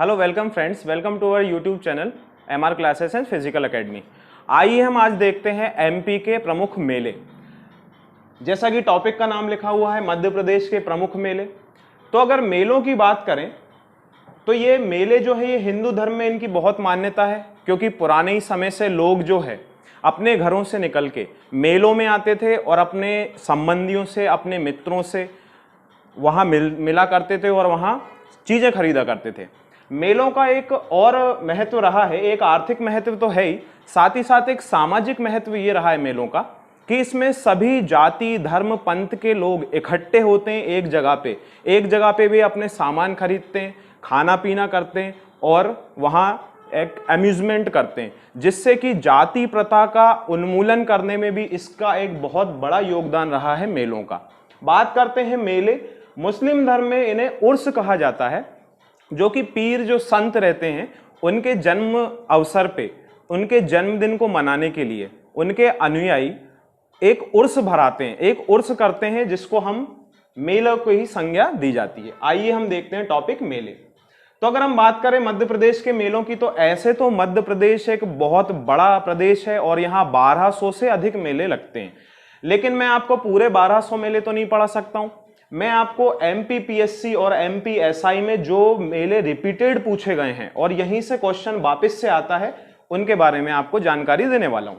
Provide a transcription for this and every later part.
Hello welcome friends, welcome to our YouTube channel MR classes and physical academy. आइए हम आज देखते हैं एमपी के प्रमुख मेले। जैसा कि टॉपिक का नाम लिखा हुआ है मध्य प्रदेश के प्रमुख मेले। तो अगर मेलों की बात करें तो ये मेले जो है ये हिंदू धर्म में इनकी बहुत मान्यता है, क्योंकि पुराने ही समय से लोग जो है अपने घरों से निकल के मेलों में आते थे और अपने संबंधियों से, अपने मित्रों से वहाँ मिला करते थे और वहाँ चीज़ें खरीदा करते थे। मेलों का एक और महत्व रहा है, एक आर्थिक महत्व तो है ही, साथ ही साथ एक सामाजिक महत्व ये रहा है मेलों का कि इसमें सभी जाति, धर्म, पंथ के लोग इकट्ठे होते हैं एक जगह पे वे अपने सामान खरीदते हैं, खाना पीना करते हैं और वहाँ एक अम्यूजमेंट करते हैं, जिससे कि जाति प्रथा का उन्मूलन करने में भी इसका एक बहुत बड़ा योगदान रहा है मेलों का। बात करते हैं मेले। मुस्लिम धर्म में इन्हें उर्स कहा जाता है, जो कि पीर जो संत रहते हैं उनके जन्म अवसर पे, उनके जन्मदिन को मनाने के लिए उनके अनुयायी एक उर्स भराते हैं, एक उर्स करते हैं, जिसको हम मेले को ही संज्ञा दी जाती है। आइए हम देखते हैं टॉपिक मेले। तो अगर हम बात करें मध्य प्रदेश के मेलों की, तो ऐसे तो मध्य प्रदेश एक बहुत बड़ा प्रदेश है और यहाँ 1200 से अधिक मेले लगते हैं, लेकिन मैं आपको पूरे 1200 मेले तो नहीं पढ़ा सकता हूँ। मैं आपको MPPSC और MPSI में जो मेले रिपीटेड पूछे गए हैं और यहीं से क्वेश्चन वापस से आता है, उनके बारे में आपको जानकारी देने वाला हूं।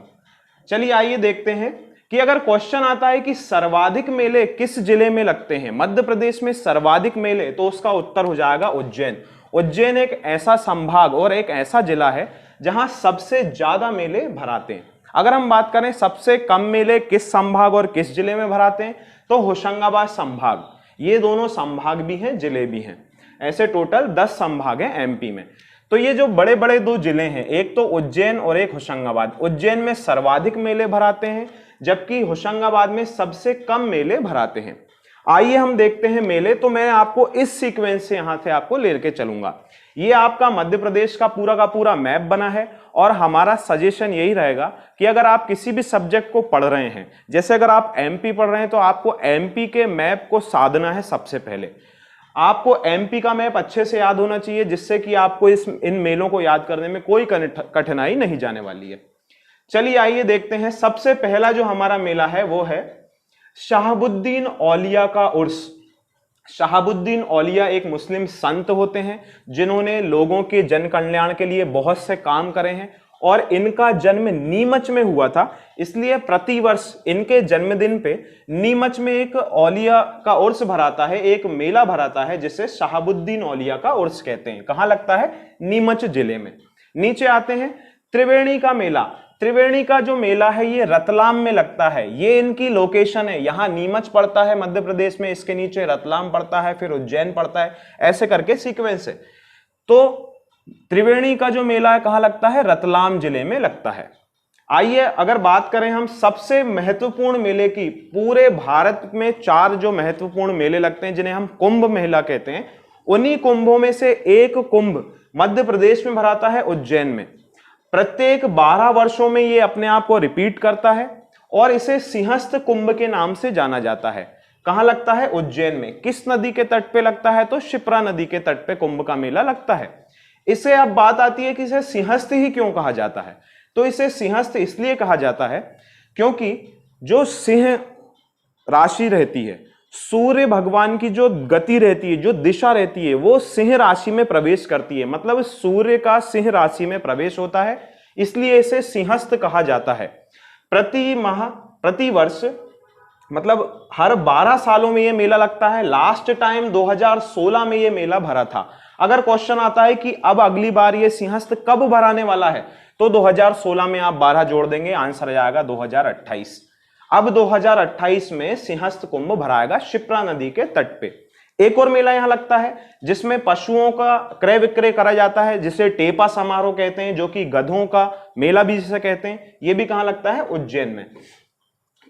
चलिए आइए देखते हैं कि अगर क्वेश्चन आता है कि सर्वाधिक मेले किस जिले में लगते हैं, मध्य प्रदेश में सर्वाधिक मेले, तो उसका उत्तर हो जाएगा उज्जैन। उज्जैन एक ऐसा संभाग और एक ऐसा जिला है जहां सबसे ज्यादा मेले भराते हैं। अगर हम बात करें सबसे कम मेले किस संभाग और किस जिले में भराते हैं, तो होशंगाबाद संभाग। ये दोनों संभाग भी हैं, जिले भी हैं। ऐसे टोटल 10 संभाग हैं एमपी में। तो ये जो बड़े बड़े दो जिले हैं, एक तो उज्जैन और एक होशंगाबाद, उज्जैन में सर्वाधिक मेले भराते हैं, जबकि होशंगाबाद में सबसे कम मेले भराते हैं। आइए हम देखते हैं मेले। तो मैं आपको इस सीक्वेंस से यहां से आपको लेकर चलूंगा। ये आपका मध्य प्रदेश का पूरा मैप बना है और हमारा सजेशन यही रहेगा कि अगर आप किसी भी सब्जेक्ट को पढ़ रहे हैं, जैसे अगर आप एमपी पढ़ रहे हैं, तो आपको एमपी के मैप को साधना है। सबसे पहले आपको एमपी का मैप अच्छे से याद होना चाहिए, जिससे कि आपको इन मेलों को याद करने में कोई कठिनाई नहीं जाने वाली है। चलिए आइए देखते हैं। सबसे पहला जो हमारा मेला है वो है शहाबुद्दीन औलिया का उर्स। शहाबुद्दीन औलिया एक मुस्लिम संत होते हैं जिन्होंने लोगों के जन कल्याण के लिए बहुत से काम करे हैं और इनका जन्म नीमच में हुआ था, इसलिए प्रतिवर्ष इनके जन्मदिन पे नीमच में एक औलिया का उर्स भराता है, एक मेला भराता है, जिसे शहाबुद्दीन औलिया का उर्स कहते हैं। कहां लगता है? नीमच जिले में। नीचे आते हैं त्रिवेणी का मेला। त्रिवेणी का जो मेला है ये रतलाम में लगता है। ये इनकी लोकेशन है, यहां नीमच पड़ता है मध्य प्रदेश में, इसके नीचे रतलाम पड़ता है, फिर उज्जैन पड़ता है, ऐसे करके सीक्वेंस है। तो त्रिवेणी का जो मेला है कहां लगता है? रतलाम जिले में लगता है। आइए अगर बात करें हम सबसे महत्वपूर्ण मेले की, पूरे भारत में 4 जो महत्वपूर्ण मेले लगते हैं जिन्हें हम कुंभ मेला कहते हैं, उन्हीं कुंभों में से एक कुंभ मध्य प्रदेश में भराता है, उज्जैन में। प्रत्येक 12 वर्षों में ये अपने आप को रिपीट करता है और इसे सिंहस्थ कुंभ के नाम से जाना जाता है। कहां लगता है? उज्जैन में। किस नदी के तट पे लगता है? तो शिप्रा नदी के तट पे कुंभ का मेला लगता है। इसे अब बात आती है कि इसे सिंहस्थ ही क्यों कहा जाता है? तो इसे सिंहस्थ इसलिए कहा जाता है क्योंकि जो सिंह राशि रहती है, सूर्य भगवान की जो गति रहती है, जो दिशा रहती है, वो सिंह राशि में प्रवेश करती है। मतलब सूर्य का सिंह राशि में प्रवेश होता है, इसलिए इसे सिंहस्थ कहा जाता है। प्रति वर्ष मतलब हर 12 सालों में ये मेला लगता है। लास्ट टाइम 2016 में ये मेला भरा था। अगर क्वेश्चन आता है कि अब अगली बार ये सिंहस्थ कब भराने वाला है, तो 2016 में आप 12 जोड़ देंगे, आंसर आ जाएगा 2028। अब 2028 में सिंहस्थ कुंभ भराएगा शिप्रा नदी के तट पे। एक और मेला यहां लगता है जिसमें पशुओं का क्रय विक्रय करा जाता है, जिसे टेपा समारोह कहते हैं, जो कि गधों का मेला भी जिसे कहते हैं। यह भी कहां लगता है? उज्जैन में।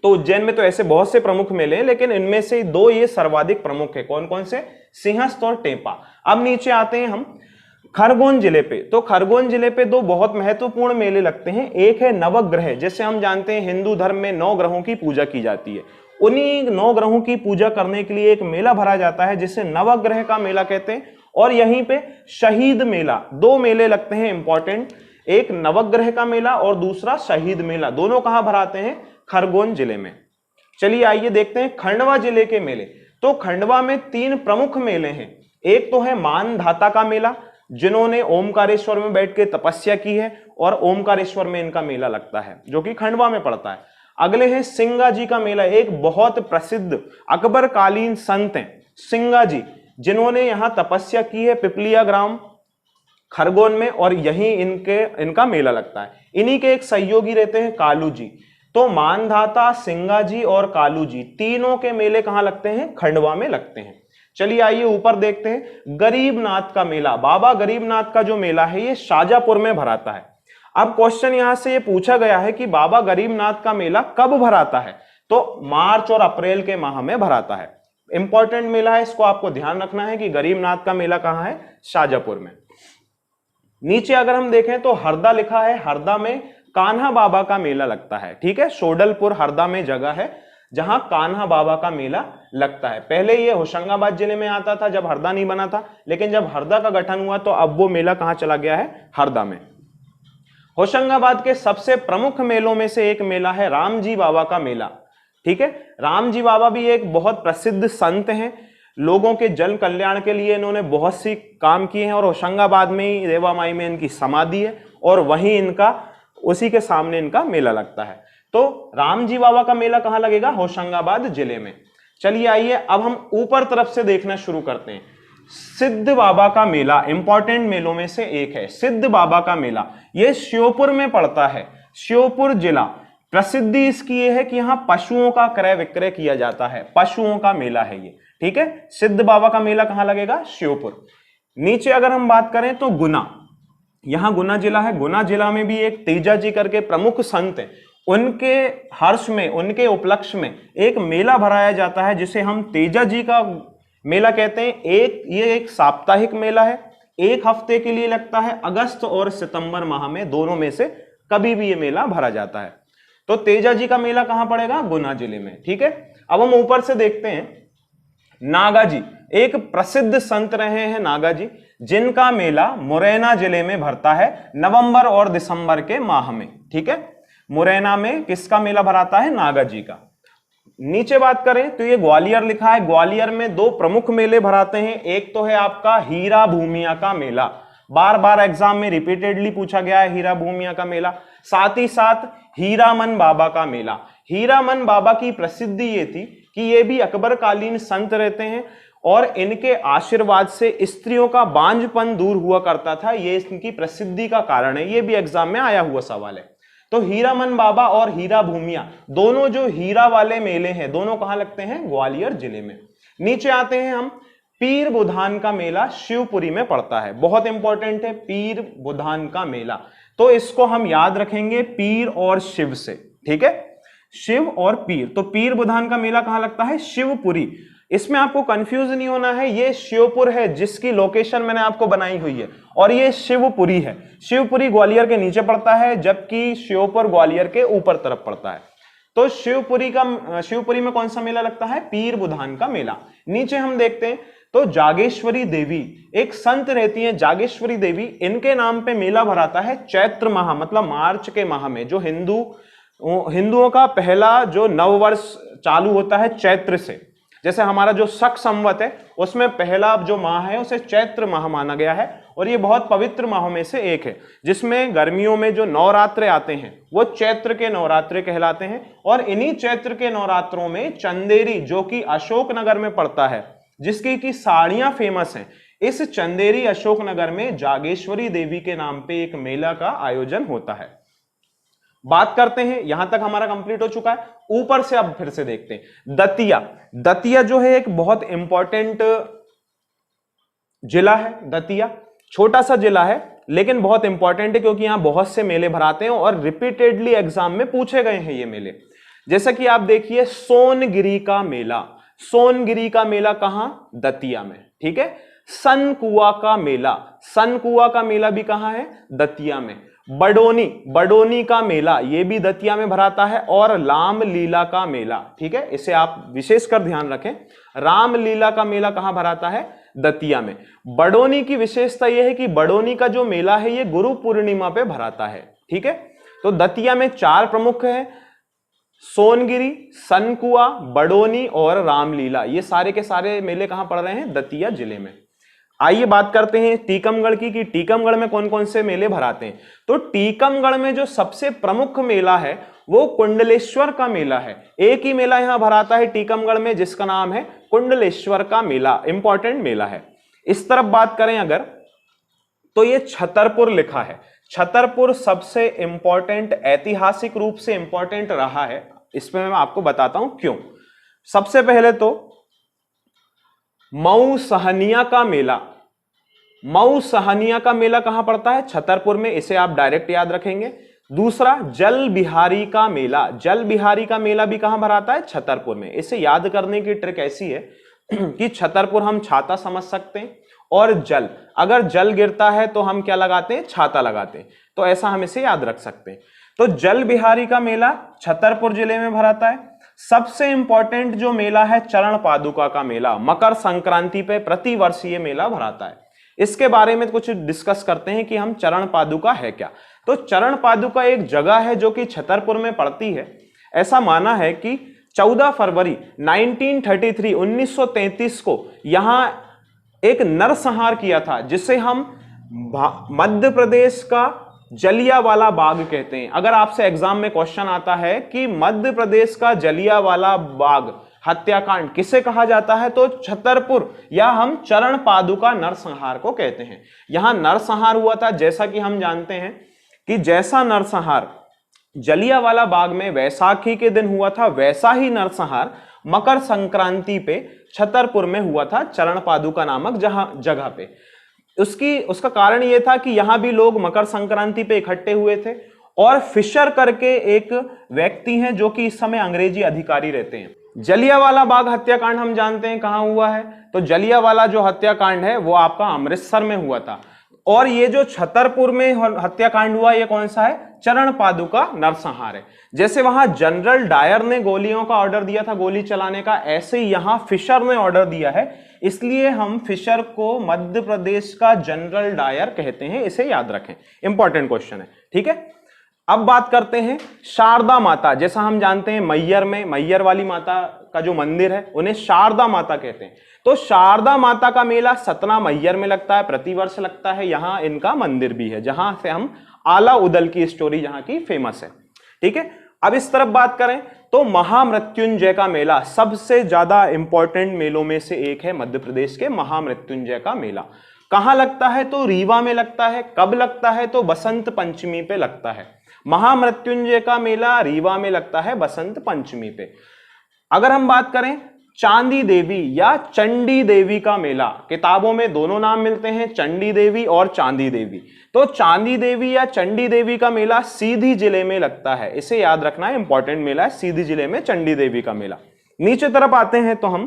तो उज्जैन में तो ऐसे बहुत से प्रमुख मेले हैं, लेकिन इनमें से 2 ये सर्वाधिक प्रमुख है। कौन कौन से? सिंहस्थ और टेपा। अब नीचे आते हैं हम खरगोन जिले पे। तो खरगोन जिले पे 2 बहुत महत्वपूर्ण मेले लगते हैं। एक है नवग्रह, जैसे हम जानते हैं हिंदू धर्म में 9 ग्रहों की पूजा की जाती है। उन्हीं 9 ग्रहों की पूजा करने के लिए एक मेला भरा जाता है जिसे नवग्रह का मेला कहते हैं, और यहीं पे शहीद मेला, दो मेले लगते हैं इंपॉर्टेंट, एक नवग्रह का मेला और दूसरा शहीद मेला, दोनों कहां भराते हैं? खरगोन जिले में। चलिए आइए देखते हैं खंडवा जिले के मेले। तो खंडवा में 3 प्रमुख मेले हैं। एक तो है मानधाता का मेला, जिन्होंने ओमकारेश्वर में बैठ के तपस्या की है और ओमकारेश्वर में इनका मेला लगता है, जो कि खंडवा में पड़ता है। अगले हैं सिंगा जी का मेला, एक बहुत प्रसिद्ध अकबर कालीन संत हैं सिंगा जी, जिन्होंने यहां तपस्या की है पिपलिया ग्राम खरगोन में, और यहीं इनका मेला लगता है। इन्हीं के एक सहयोगी रहते हैं कालू जी। तो मानधाता, सिंगा जी और कालू जी, तीनों के मेले कहां लगते हैं? खंडवा में लगते हैं। चलिए आइए ऊपर देखते हैं गरीबनाथ का मेला। बाबा गरीबनाथ का जो मेला है ये शाजापुर में भराता है। अब क्वेश्चन यहां से ये पूछा गया है कि बाबा गरीबनाथ का मेला कब भराता है? तो मार्च और अप्रैल के माह में भराता है। इंपॉर्टेंट मेला है, इसको आपको ध्यान रखना है कि गरीबनाथ का मेला कहां है? शाजापुर में। नीचे अगर हम देखें तो हरदा लिखा है, हरदा में कान्हा बाबा का मेला लगता है। ठीक है, शोडलपुर हरदा में जगह है जहां कान्हा बाबा का मेला लगता है। पहले ये होशंगाबाद जिले में आता था जब हरदा नहीं बना था, लेकिन जब हरदा का गठन हुआ तो अब वो मेला कहां चला गया है? हरदा में। होशंगाबाद के सबसे प्रमुख मेलों में से एक मेला है रामजी बाबा का मेला। ठीक है, रामजी बाबा भी एक बहुत प्रसिद्ध संत हैं, लोगों के जन कल्याण के लिए इन्होंने बहुत सी काम किए हैं, और होशंगाबाद में ही रेवा माई में इनकी समाधि है और वहीं इनका, उसी के सामने इनका मेला लगता है। तो रामजी बाबा का मेला कहां लगेगा? होशंगाबाद जिले में। चलिए आइए अब हम ऊपर तरफ से देखना शुरू करते हैं। सिद्ध बाबा का मेला इंपॉर्टेंट मेलों में से एक है। सिद्ध बाबा का मेला ये श्योपुर में पड़ता है, श्योपुर जिला। प्रसिद्धि इसकी ये है कि यहां पशुओं का क्रय विक्रय किया जाता है, पशुओं का मेला है ये। ठीक है, सिद्ध बाबा का मेला कहां लगेगा? श्योपुर। नीचे अगर हम बात करें तो गुना, यहां गुना जिला है। गुना जिला में भी एक तेजा जी करके प्रमुख संत हैं, उनके हर्ष में, उनके उपलक्ष्य में एक मेला भराया जाता है जिसे हम तेजा जी का मेला कहते हैं। ये एक साप्ताहिक मेला है, एक हफ्ते के लिए लगता है, अगस्त और सितंबर माह में, दोनों में से कभी भी ये मेला भरा जाता है। तो तेजा जी का मेला कहां पड़ेगा? गुना जिले में। ठीक है, अब हम ऊपर से देखते हैं नागा जी, एक प्रसिद्ध संत रहे हैं नागा जी, जिनका मेला मुरैना जिले में भरता है नवंबर और दिसंबर के माह में। ठीक है, मुरैना में किसका मेला भराता है? नागा जी का। नीचे बात करें तो ये ग्वालियर लिखा है, ग्वालियर में 2 प्रमुख मेले भराते हैं। एक तो है आपका हीरा भूमिया का मेला, बार बार एग्जाम में रिपीटेडली पूछा गया है हीरा भूमिया का मेला। साथ ही साथ हीरामन बाबा का मेला। हीरामन बाबा की प्रसिद्धि ये थी कि ये भी अकबर कालीन संत रहते हैं और इनके आशीर्वाद से स्त्रियों का बांझपन दूर हुआ करता था, ये इनकी प्रसिद्धि का कारण है। ये भी एग्जाम में आया हुआ सवाल है। तो हीरामन बाबा और हीरा भूमिया, दोनों जो हीरा वाले मेले हैं, दोनों कहां लगते हैं? ग्वालियर जिले में। नीचे आते हैं हम, पीर बुधान का मेला शिवपुरी में पड़ता है, बहुत इंपॉर्टेंट है पीर बुधान का मेला। तो इसको हम याद रखेंगे पीर और शिव से। ठीक है, शिव और पीर। तो पीर बुधान का मेला कहां लगता है? शिवपुरी। इसमें आपको कंफ्यूज नहीं होना है, ये शिवपुर है जिसकी लोकेशन मैंने आपको बनाई हुई है, और ये शिवपुरी है। शिवपुरी ग्वालियर के नीचे पड़ता है, जबकि श्योपुर ग्वालियर के ऊपर तरफ पड़ता है। तो शिवपुरी में कौन सा मेला लगता है? पीर बुधान का मेला। नीचे हम देखते हैं तो जागेश्वरी देवी, एक संत रहती हैं जागेश्वरी देवी, इनके नाम पे मेला भराता है चैत्र माह, मतलब मार्च के माह में। जो हिंदुओं का पहला जो नववर्ष चालू होता है चैत्र से, जैसे हमारा जो शक संवत है उसमें पहला जो माह है उसे चैत्र माह माना गया है, और ये बहुत पवित्र माहों में से एक है, जिसमें गर्मियों में जो नवरात्रे आते हैं वो चैत्र के नवरात्रे कहलाते हैं। और इन्हीं चैत्र के नवरात्रों में चंदेरी, जो कि अशोकनगर में पड़ता है, जिसकी की साड़ियां फेमस हैं, इस चंदेरी अशोकनगर में जागेश्वरी देवी के नाम पे एक मेला का आयोजन होता है। बात करते हैं, यहां तक हमारा कंप्लीट हो चुका है। ऊपर से अब फिर से देखते हैं दतिया। दतिया जो है एक बहुत इंपॉर्टेंट जिला है। दतिया छोटा सा जिला है लेकिन बहुत इंपॉर्टेंट है, क्योंकि यहां बहुत से मेले भराते हैं और रिपीटेडली एग्जाम में पूछे गए हैं ये मेले। जैसा कि आप देखिए सोनगिरी का मेला, सोनगिरी का मेला कहां? दतिया में। ठीक है, सनकुआ का मेला, सनकुआ का मेला भी कहां है? दतिया में। बडोनी का मेला, ये भी दतिया में भराता है। और रामलीला का मेला, ठीक है, इसे आप विशेष कर ध्यान रखें, रामलीला का मेला कहां भराता है? दतिया में। बडोनी की विशेषता यह है कि बडोनी का जो मेला है ये गुरु पूर्णिमा पे भराता है, ठीक है। तो दतिया में 4 प्रमुख है, सोनगिरी, सनकुआ, बडोनी और रामलीला। ये सारे के सारे मेले कहां पड़ रहे हैं? दतिया जिले में। आइए बात करते हैं टीकमगढ़ की कि टीकमगढ़ में कौन कौन से मेले भराते हैं। तो टीकमगढ़ में जो सबसे प्रमुख मेला है वो कुंडलेश्वर का मेला है। एक ही मेला यहां भराता है टीकमगढ़ में जिसका नाम है कुंडलेश्वर का मेला, इंपॉर्टेंट मेला है। इस तरफ बात करें अगर तो ये छतरपुर लिखा है। छतरपुर सबसे इंपॉर्टेंट, ऐतिहासिक रूप से इंपॉर्टेंट रहा है। इसमें मैं आपको बताता हूं क्यों। सबसे पहले तो मऊ सहनिया का मेला, मऊ सहनिया का मेला कहां पड़ता है? छतरपुर में, इसे आप डायरेक्ट याद रखेंगे। दूसरा जल बिहारी का मेला, जल बिहारी का मेला भी कहां भराता है? छतरपुर में। इसे याद करने की ट्रिक ऐसी है कि छतरपुर हम छाता समझ सकते हैं और जल, अगर जल गिरता है तो हम क्या लगाते हैं? छाता लगाते हैं। तो ऐसा हम इसे याद रख सकते हैं। तो जल बिहारी का मेला छतरपुर जिले में भराता है। सबसे इंपॉर्टेंट जो मेला है चरण पादुका का मेला, मकर संक्रांति पे प्रतिवर्ष ये मेला भराता है। इसके बारे में कुछ डिस्कस करते हैं कि हम चरण पादुका है क्या। तो चरण पादुका एक जगह है जो कि छतरपुर में पड़ती है। ऐसा माना है कि 14 फरवरी 1933 को यहां एक नरसंहार किया था जिसे हम मध्य प्रदेश का जलियांवाला बाग कहते हैं। अगर आपसे एग्जाम में क्वेश्चन आता है कि मध्य प्रदेश का जलियांवाला बाग हत्याकांड किसे कहा जाता है, तो छतरपुर या हम चरण पादुका नरसंहार को कहते हैं। यहां नरसंहार हुआ था, जैसा कि हम जानते हैं कि जैसा नरसंहार जलियांवाला बाग में वैसाखी के दिन हुआ था, वैसा ही नरसंहार मकर संक्रांति पे छतरपुर में हुआ था, चरण पादुका नामक जगह पे। उसका कारण यह था कि यहां भी लोग मकर संक्रांति पे इकट्ठे हुए थे और फिशर करके एक व्यक्ति हैं जो कि इस समय अंग्रेजी अधिकारी रहते हैं। जलियांवाला बाग हत्याकांड हम जानते हैं कहां हुआ है, तो जलियांवाला जो हत्याकांड है वो आपका अमृतसर में हुआ था। और ये जो छतरपुर में हत्याकांड हुआ ये कौन सा है? चरण पादुका नरसंहार है। जैसे वहां जनरल डायर ने गोलियों का ऑर्डर दिया था गोली चलाने का, ऐसे ही यहां फिशर ने ऑर्डर दिया है, इसलिए हम फिशर को मध्य प्रदेश का जनरल डायर कहते हैं। इसे याद रखें, इंपॉर्टेंट क्वेश्चन है, ठीक है। अब बात करते हैं शारदा माता। जैसा हम जानते हैं मैयर में, मैयर वाली माता का जो मंदिर है उन्हें शारदा माता कहते हैं। तो शारदा माता का मेला सतना मैयर में लगता है, प्रतिवर्ष लगता है। यहां इनका मंदिर भी है जहां से हम आला उदल की स्टोरी जहां की फेमस है, ठीक है। अब इस तरफ बात करें तो महामृत्युंजय का मेला सबसे ज्यादा इंपॉर्टेंट मेलों में से एक है। मध्य प्रदेश के महामृत्युंजय का मेला कहां लगता है? तो रीवा में लगता है। कब लगता है? तो बसंत पंचमी पे लगता है। महामृत्युंजय का मेला रीवा में लगता है बसंत पंचमी पे। अगर हम बात करें चांदी देवी या चंडी देवी का मेला, किताबों में दोनों नाम मिलते हैं, चंडी देवी और चांदी देवी। तो चांदी देवी या चंडी देवी का मेला सीधी जिले में लगता है, इसे याद रखना है, इंपॉर्टेंट मेला है सीधी जिले में चंडी देवी का मेला। नीचे तरफ आते हैं तो हम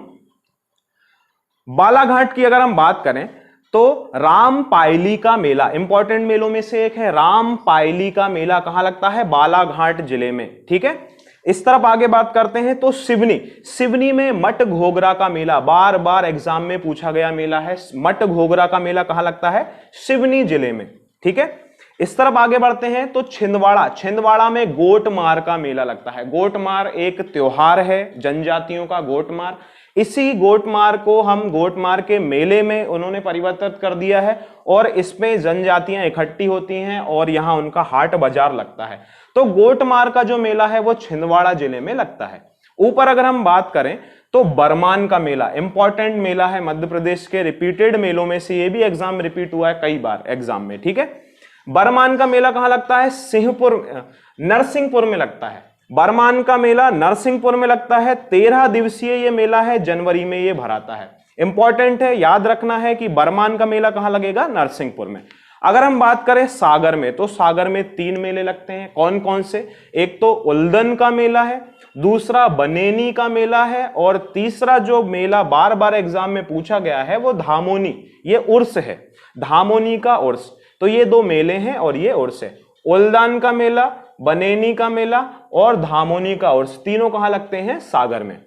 बालाघाट की अगर हम बात करें तो रामपायली का मेला इंपॉर्टेंट मेलों में से एक है। रामपायली का मेला कहां लगता है? बालाघाट जिले में, ठीक है। इस तरफ आगे बात करते हैं तो सिवनी, सिवनी में मट घोगरा का मेला, बार बार एग्जाम में पूछा गया मेला है। मट घोगरा का मेला कहां लगता है? सिवनी जिले में, ठीक है। इस तरफ आगे बढ़ते हैं तो छिंदवाड़ा, छिंदवाड़ा में गोटमार का मेला लगता है। गोटमार एक त्योहार है जनजातियों का, गोटमार। इसी गोटमार को हम गोटमार के मेले में उन्होंने परिवर्तित कर दिया है और इसमें जनजातियां इकट्ठी होती हैं और यहां उनका हाट बाजार लगता है। तो गोटमार का जो मेला है वो छिंदवाड़ा जिले में लगता है। ऊपर अगर हम बात करें तो बरमान का मेला इंपॉर्टेंट मेला है मध्य प्रदेश के, रिपीटेड मेलों में से ये भी एग्जाम रिपीट हुआ है कई बार एग्जाम में, ठीक है। बरमान का मेला कहां लगता है? नरसिंहपुर में लगता है। बरमान का मेला नरसिंहपुर में लगता है। 13 दिवसीय ये मेला है, जनवरी में ये भराता है। इंपॉर्टेंट है, याद रखना है कि बरमान का मेला कहां लगेगा? नरसिंहपुर में। अगर हम बात करें सागर में तो सागर में 3 मेले लगते हैं। कौन कौन से? एक तो उल्दन का मेला है, दूसरा बनेनी का मेला है और तीसरा जो मेला बार बार एग्जाम में पूछा गया है वो धामोनी, ये उर्स है, धामोनी का उर्स। तो ये 2 मेले हैं और ये उर्स है। उल्दान का मेला, बनेनी का मेला और धामोनी का उर्स, तीनों कहां लगते हैं? सागर में।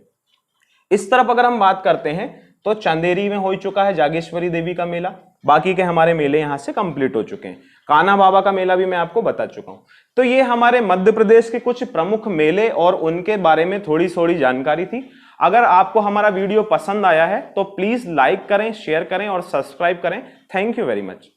इस तरफ अगर हम बात करते हैं तो चंदेरी में हो चुका है जागेश्वरी देवी का मेला, बाकी के हमारे मेले यहां से कंप्लीट हो चुके हैं। कान्हा बाबा का मेला भी मैं आपको बता चुका हूं। तो ये हमारे मध्य प्रदेश के कुछ प्रमुख मेले और उनके बारे में थोड़ी थोड़ी जानकारी थी। अगर आपको हमारा वीडियो पसंद आया है तो प्लीज लाइक करें, शेयर करें और सब्सक्राइब करें। Thank you very much.